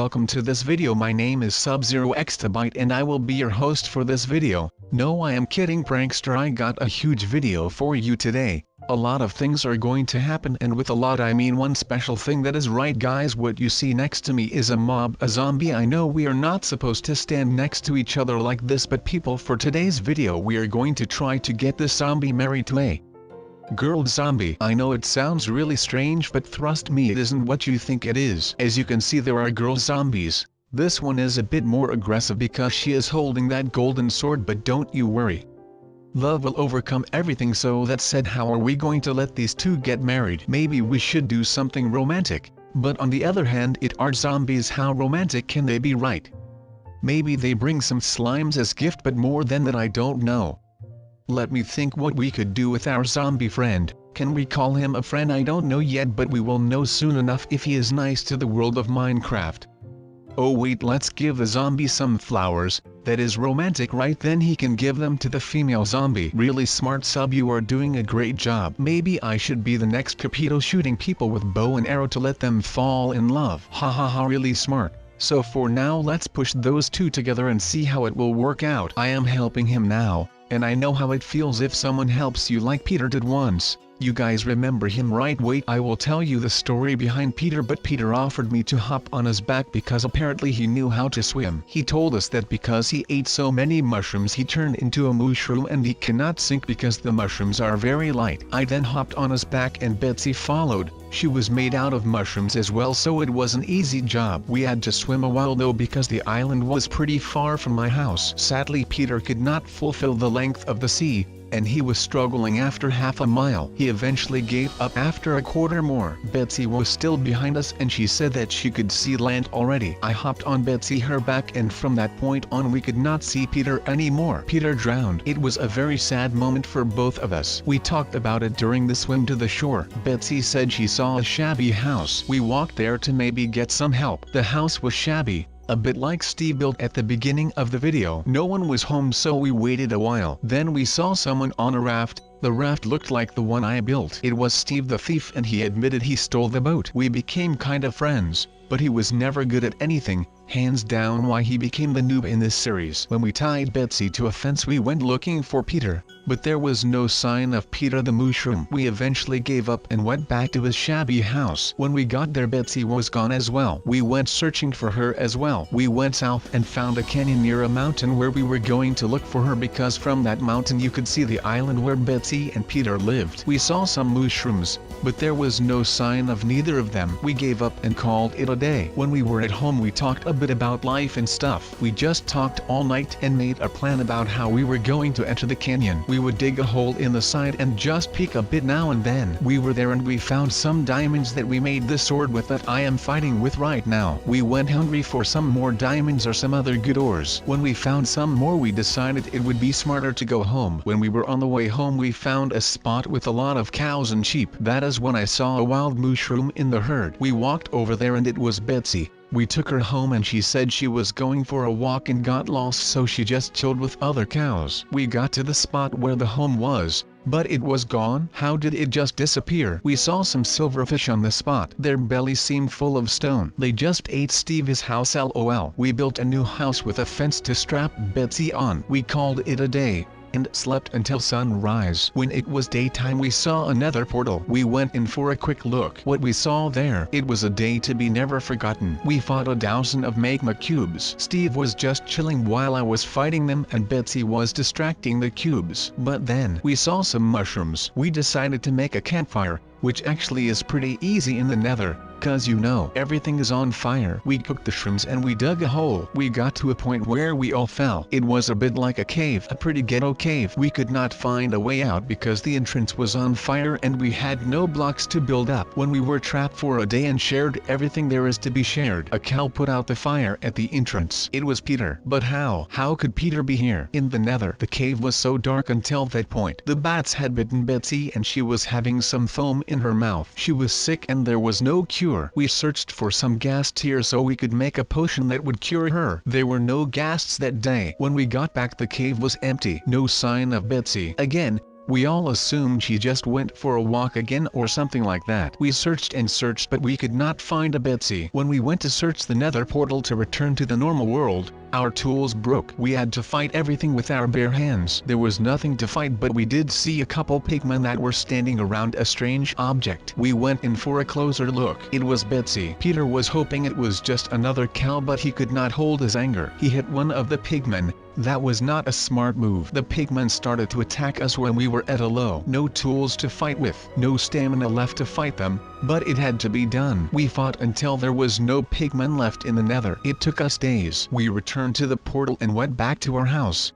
welcome to this video. My name is Sub-Zero Exabyte and I will be your host for this video. No, I am kidding, prankster. I got a huge video for you today. A lot of things are going to happen, and with a lot I mean one special thing. That is right guys, what you see next to me is a mob, a zombie. I know we are not supposed to stand next to each other like this, but people, for today's video we are going to try to get this zombie married to a girl zombie. I know it sounds really strange, but trust me, it isn't what you think it is. As you can see, there are girl zombies. This one is a bit more aggressive because she is holding that golden sword, but don't you worry. Love will overcome everything. So that said, how are we going to let these two get married? Maybe we should do something romantic. But on the other hand, it are zombies. How romantic can they be, right? Maybe they bring some slimes as gift, but more than that I don't know. Let me think what we could do with our zombie friend. Can we call him a friend? I don't know yet, but we will know soon enough if he is nice to the world of Minecraft. Oh wait, let's give the zombie some flowers. That is romantic, right? Then he can give them to the female zombie. Really smart, Sub, you are doing a great job. Maybe I should be the next Capito, shooting people with bow and arrow to let them fall in love. Ha ha ha, really smart. So for now, let's push those two together and see how it will work out. I am helping him now, and I know how it feels if someone helps you like Peter did once. You guys remember him, right? Wait, I will tell you the story behind Peter. But Peter offered me to hop on his back because apparently he knew how to swim. He told us that because he ate so many mushrooms he turned into a mushroom and he cannot sink because the mushrooms are very light. I then hopped on his back and Betsy followed. She was made out of mushrooms as well, so it was an easy job. We had to swim a while though because the island was pretty far from my house. Sadly, Peter could not fulfill the length of the sea, and he was struggling after half a mile. He eventually gave up after a quarter more. Betsy was still behind us and she said that she could see land already. I hopped on Betsy, her back, and from that point on we could not see Peter anymore. Peter drowned. It was a very sad moment for both of us. We talked about it during the swim to the shore. Betsy said she saw a shabby house. We walked there to maybe get some help. The house was shabby, a bit like Steve built at the beginning of the video. No one was home, so we waited a while. Then we saw someone on a raft. The raft looked like the one I built. It was Steve the thief, and he admitted he stole the boat. We became kind of friends, but he was never good at anything, hands down why he became the noob in this series. When we tied Betsy to a fence we went looking for Peter, but there was no sign of Peter the mushroom. We eventually gave up and went back to his shabby house. When we got there, Betsy was gone as well. We went searching for her as well. We went south and found a canyon near a mountain where we were going to look for her because from that mountain you could see the island where Betsy and Peter lived. We saw some mushrooms, but there was no sign of neither of them. We gave up and called it a day. When we were at home we talked a bit about life and stuff. We just talked all night and made a plan about how we were going to enter the canyon. We would dig a hole in the side and just peek a bit now and then. We were there and we found some diamonds that we made the sword with that I am fighting with right now. We went hungry for some more diamonds or some other good ores. When we found some more we decided it would be smarter to go home. When we were on the way home we found a spot with a lot of cows and sheep. That is when I saw a wild mushroom in the herd. We walked over there and it was Betsy. We took her home and she said she was going for a walk and got lost, so she just chilled with other cows. We got to the spot where the home was, but it was gone. How did it just disappear? We saw some silverfish on the spot. Their bellies seemed full of stone. They just ate Steve's house, lol. We built a new house with a fence to strap Betsy on. We called it a day and slept until sunrise. When it was daytime we saw another portal. We went in for a quick look. What we saw there, it was a day to be never forgotten. We fought a dozen of magma cubes. Steve was just chilling while I was fighting them and Betsy was distracting the cubes. But then we saw some mushrooms. We decided to make a campfire, which actually is pretty easy in the nether, cause you know everything is on fire. We cooked the shrooms and we dug a hole. We got to a point where we all fell. It was a bit like a cave, a pretty ghetto cave. We could not find a way out because the entrance was on fire and we had no blocks to build up. When we were trapped for a day and shared everything there is to be shared, a cow put out the fire at the entrance. It was Peter. But how? How could Peter be here? In the nether, the cave was so dark until that point. The bats had bitten Betsy and she was having some foam in her mouth. She was sick and there was no cure. We searched for some ghast here so we could make a potion that would cure her. There were no ghasts that day. When we got back the cave was empty. No sign of Betsy. Again, We all assumed she just went for a walk again or something like that. We searched and searched but we could not find a Betsy. When we went to search the nether portal to return to the normal world, our tools broke. We had to fight everything with our bare hands. There was nothing to fight but we did see a couple pigmen that were standing around a strange object. We went in for a closer look. It was Betsy. Peter was hoping it was just another cow but he could not hold his anger. He hit one of the pigmen. That was not a smart move. The pigmen started to attack us when we were at a low. No tools to fight with. No stamina left to fight them, but it had to be done. We fought until there was no pigmen left in the nether. It took us days. We returned to the portal and went back to our house.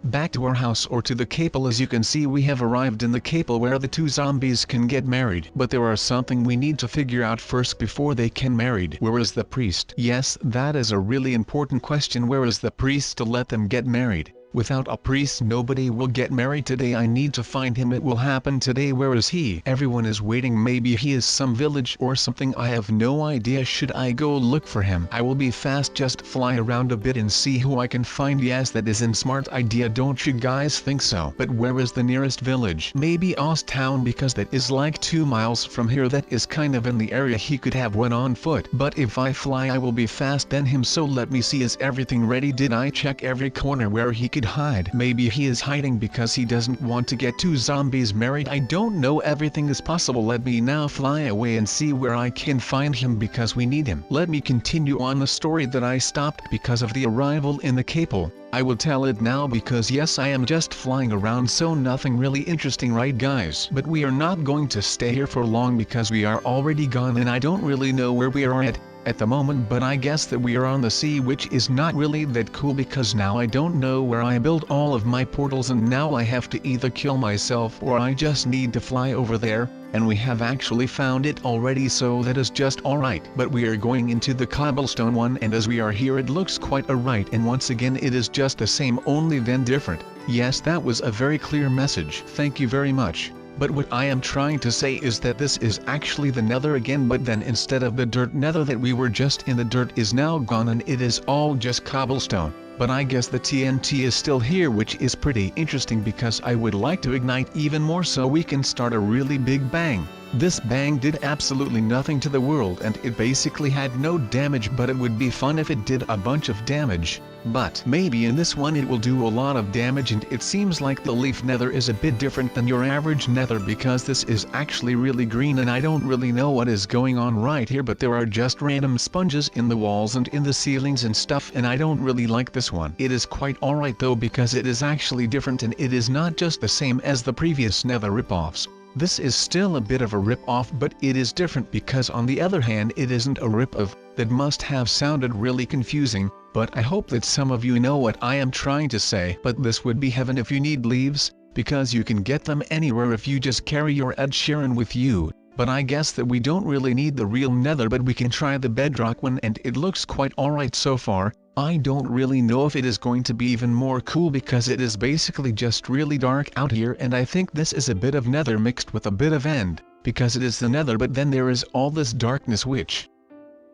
Back to our house or to the capital. As you can see, we have arrived in the capital where the two zombies can get married. But there are something we need to figure out first before they can married. Where is the priest? Yes, that is a really important question. Where is the priest to let them get married? Without a priest nobody will get married today. I need to find him. It will happen today. Where is he? Everyone is waiting. Maybe he is some village or something. I have no idea. Should I go look for him? I will be fast. Just fly around a bit and see who I can find. Yes, that is a smart idea. Don't you guys think so? But where is the nearest village? Maybe Town, because that is like 2 miles from here. That is kind of in the area. He could have went on foot. But if I fly I will be fast than him. So let me see. Is everything ready? Did I check every corner where he could hide? Maybe he is hiding because he doesn't want to get two zombies married. I don't know. Everything is possible. Let me now fly away and see where I can find him because we need him. Let me continue on the story that I stopped because of the arrival in the capital. I will tell it now because yes, I am just flying around, so nothing really interesting, right guys? But we are not going to stay here for long because we are already gone and I don't really know where we are at the moment, but I guess that we are on the sea, which is not really that cool because now I don't know where I built all of my portals and now I have to either kill myself or I just need to fly over there, and we have actually found it already, so that is just alright. But we are going into the cobblestone one and as we are here it looks quite alright, and once again it is just the same only then different. Yes, that was a very clear message. Thank you very much. But what I am trying to say is that this is actually the nether again, but then instead of the dirt nether that we were just in, the dirt is now gone and it is all just cobblestone. But I guess the TNT is still here, which is pretty interesting because I would like to ignite even more so we can start a really big bang. This bang did absolutely nothing to the world and it basically had no damage, but it would be fun if it did a bunch of damage. But maybe in this one it will do a lot of damage, and it seems like the leaf nether is a bit different than your average nether because this is actually really green and I don't really know what is going on right here, but there are just random sponges in the walls and in the ceilings and stuff, and I don't really like this one. It is quite alright though because it is actually different and it is not just the same as the previous nether ripoffs. This is still a bit of a rip-off, but it is different because on the other hand it isn't a rip-off. That must have sounded really confusing, but I hope that some of you know what I am trying to say. But this would be heaven if you need leaves, because you can get them anywhere if you just carry your Ed Sheeran with you. But I guess that we don't really need the real nether, but we can try the bedrock one and it looks quite alright so far. I don't really know if it is going to be even more cool because it is basically just really dark out here, and I think this is a bit of nether mixed with a bit of end, because it is the nether but then there is all this darkness which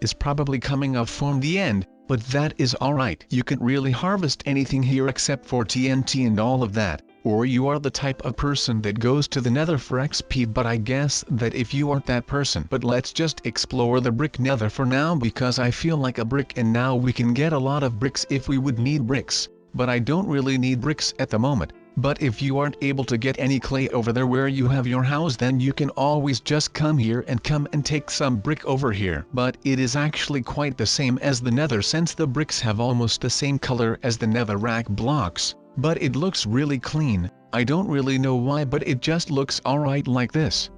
is probably coming up from the end, but that is alright. You can't really harvest anything here except for TNT and all of that, or you are the type of person that goes to the nether for XP, but I guess that if you aren't that person. But let's just explore the brick nether for now because I feel like a brick, and now we can get a lot of bricks if we would need bricks, but I don't really need bricks at the moment. But if you aren't able to get any clay over there where you have your house, then you can always just come here and take some brick over here. But it is actually quite the same as the nether since the bricks have almost the same color as the netherrack blocks. But it looks really clean. I don't really know why, but it just looks alright like this.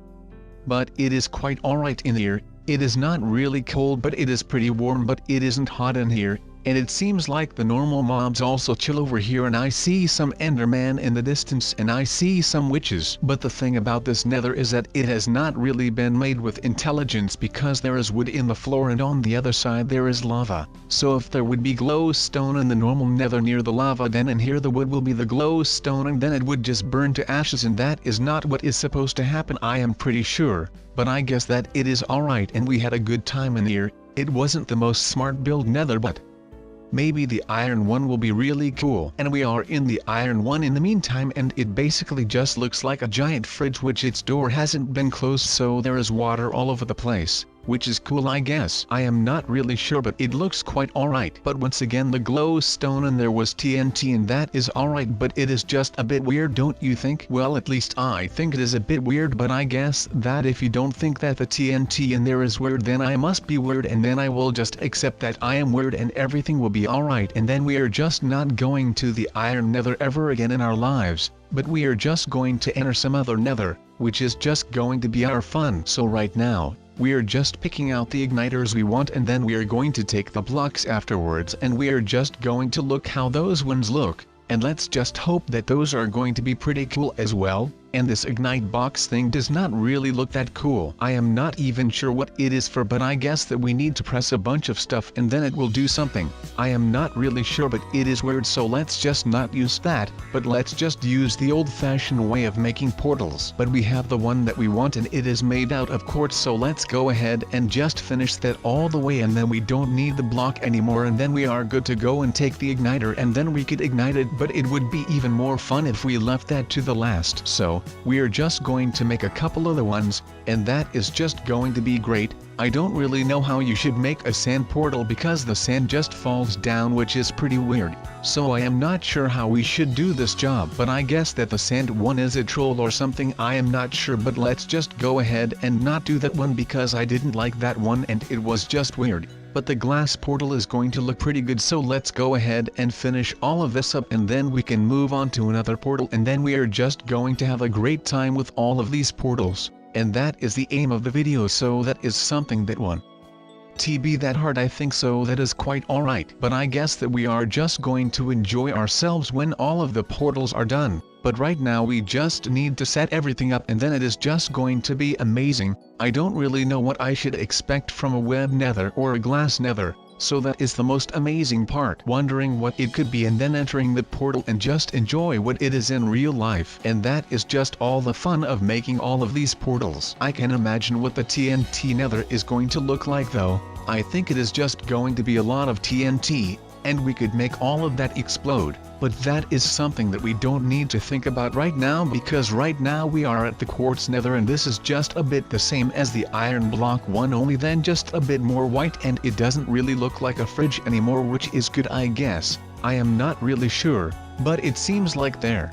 But it is quite alright in here. It is not really cold, but it is pretty warm, but it isn't hot in here. And it seems like the normal mobs also chill over here, and I see some enderman in the distance and I see some witches. But the thing about this nether is that it has not really been made with intelligence because there is wood in the floor and on the other side there is lava. So if there would be glowstone in the normal nether near the lava, then in here the wood will be the glowstone and then it would just burn to ashes, and that is not what is supposed to happen, I am pretty sure. But I guess that it is alright and we had a good time in here. It wasn't the most smart build nether, but maybe the iron one will be really cool. And we are in the iron one in the meantime, and it basically just looks like a giant fridge which its door hasn't been closed, so there is water all over the place, which is cool I guess. I am not really sure, but it looks quite alright. But once again the glowstone, and there was TNT, and that is alright, but it is just a bit weird, don't you think? Well, at least I think it is a bit weird, but I guess that if you don't think that the TNT in there is weird, then I must be weird, and then I will just accept that I am weird and everything will be alright, and then we are just not going to the iron nether ever again in our lives, but we are just going to enter some other nether, which is just going to be our fun. So right now, we are just picking out the igniters we want, and then we are going to take the blocks afterwards, and we are just going to look how those ones look, and let's just hope that those are going to be pretty cool as well. And this ignite box thing does not really look that cool. I am not even sure what it is for, but I guess that we need to press a bunch of stuff and then it will do something. I am not really sure, but it is weird, so let's just not use that, but let's just use the old-fashioned way of making portals. But we have the one that we want, and it is made out of quartz, so let's go ahead and just finish that all the way, and then we don't need the block anymore, and then we are good to go and take the igniter, and then we could ignite it. But it would be even more fun if we left that to the last. So we are just going to make a couple other ones, and that is just going to be great. I don't really know how you should make a sand portal because the sand just falls down, which is pretty weird. So I am not sure how we should do this job, but I guess that the sand one is a troll or something, I am not sure, but let's just go ahead and not do that one because I didn't like that one and it was just weird. But the glass portal is going to look pretty good, so let's go ahead and finish all of this up, and then we can move on to another portal, and then we are just going to have a great time with all of these portals. And that is the aim of the video, so that is something that won't be that hard, I think, so that is quite alright. But I guess that we are just going to enjoy ourselves when all of the portals are done. But right now we just need to set everything up, and then it is just going to be amazing. I don't really know what I should expect from a web nether or a glass nether, so that is the most amazing part, wondering what it could be and then entering the portal and just enjoy what it is in real life. And that is just all the fun of making all of these portals. I can imagine what the TNT nether is going to look like though. I think it is just going to be a lot of TNT, and we could make all of that explode. But that is something that we don't need to think about right now, because right now we are at the quartz nether, and this is just a bit the same as the iron block one, only then just a bit more white, and it doesn't really look like a fridge anymore, which is good I guess. I am not really sure, but it seems like there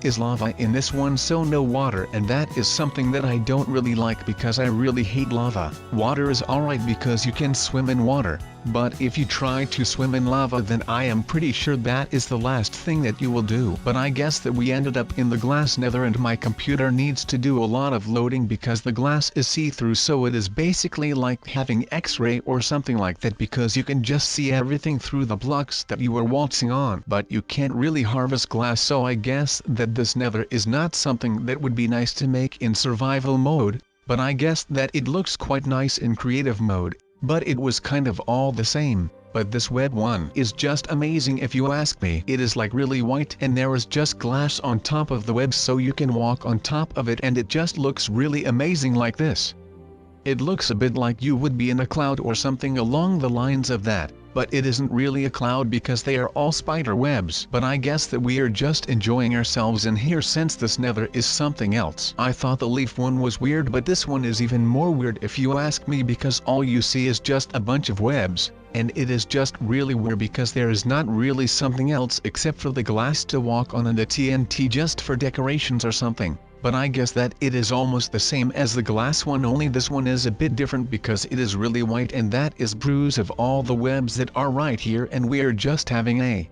is lava in this one, so no water, and that is something that I don't really like because I really hate lava. Water is alright because you can swim in water, but if you try to swim in lava, then I am pretty sure that is the last thing that you will do. But I guess that we ended up in the glass nether, and my computer needs to do a lot of loading because the glass is see-through, so it is basically like having X-ray or something like that, because you can just see everything through the blocks that you are waltzing on. But you can't really harvest glass, so I guess that this nether is not something that would be nice to make in survival mode, but I guess that it looks quite nice in creative mode. But it was kind of all the same. But this web one is just amazing if you ask me. It is like really white, and there is just glass on top of the web, so you can walk on top of it, and it just looks really amazing like this. It looks a bit like you would be in a cloud or something along the lines of that. But it isn't really a cloud because they are all spider webs. But I guess that we are just enjoying ourselves in here, since this nether is something else. I thought the leaf one was weird, but this one is even more weird if you ask me, because all you see is just a bunch of webs, and it is just really weird because there is not really something else except for the glass to walk on and the TNT just for decorations or something. But I guess that it is almost the same as the glass one, only this one is a bit different because it is really white, and that is bruise of all the webs that are right here, and we are just having a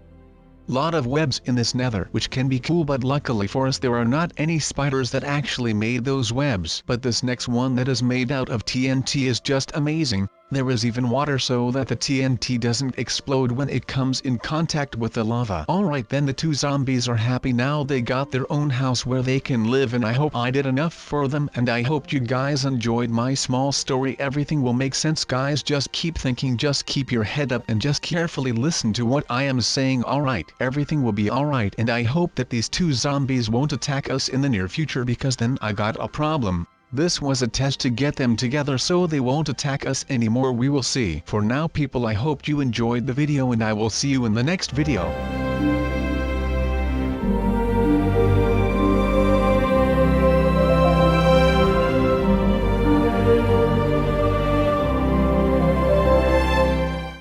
lot of webs in this nether, which can be cool, but luckily for us there are not any spiders that actually made those webs. But this next one that is made out of TNT is just amazing. There is even water so that the TNT doesn't explode when it comes in contact with the lava. Alright, then the two zombies are happy now. They got their own house where they can live, and I hope I did enough for them, and I hope you guys enjoyed my small story. Everything will make sense, guys. Just keep thinking, just keep your head up, and just carefully listen to what I am saying. Alright, everything will be alright, and I hope that these two zombies won't attack us in the near future, because then I got a problem. This was a test to get them together so they won't attack us anymore. We will see. For now people, I hope you enjoyed the video and I will see you in the next video.